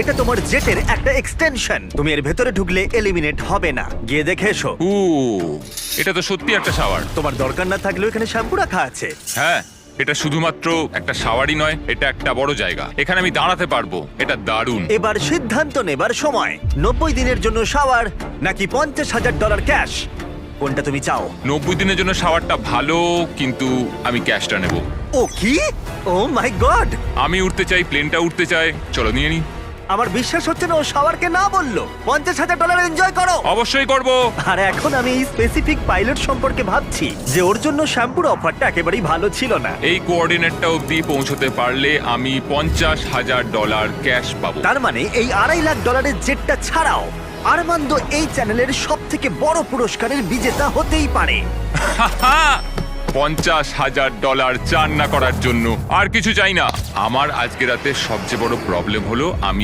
এটা তোমার জেটের একটা এক্সটেনশন। তুমি এর ভেতরে ঢুকলে এলিমিনেট হবে না। গিয়ে দেখে এসো। এটা তো সত্যি একটা শাওয়ার। তোমার দরকার না থাকলেও এখানে শ্যাম্পু রাখা আছে। হ্যাঁ, এটা শুধুমাত্র একটা শাওয়ারই নয়, এটা একটা বড় জায়গা। এখানে আমি দাঁড়াতে পারবো। এটা দারুণ। এবার সিদ্ধান্ত নেবার সময়। 90 দিনের জন্য শাওয়ার নাকি $50,000 ক্যাশ, কোনটা তুমি চাও? 90 দিনের জন্য শাওয়ারটা ভালো, কিন্তু আমি ক্যাশটা নেব। ও কি? ও মাই গড! আমি উঠতে চাই, প্লেনটা উঠতে চাই। চলো নিয়ে নি। আমার বিশ্বাস হচ্ছে না ও শাওয়ারকে না বললো। $50,000 এনজয় করো। অবশ্যই করব। আর এখন আমি এই স্পেসিফিক পাইলট সম্পর্কে ভাবছি যে ওর জন্য শ্যাম্পুর অফারটা একেবারেই ভালো ছিল না। এই কোঅর্ডিনেটটা অবধি পৌঁছতে পারলে আমি $50,000 ক্যাশ পাবো। তার মানে এই $2.5 লাখ জেটটা ছাড়াও আরমান্দো এই চ্যানেলের সব থেকে বড় পুরস্কারের বিজেতা হতেই পারে। $50,000 চান না করার জন্য আর কিছু চাই না। আমার আজকে রাতে সবচেয়ে বড় প্রবলেম হলো আমি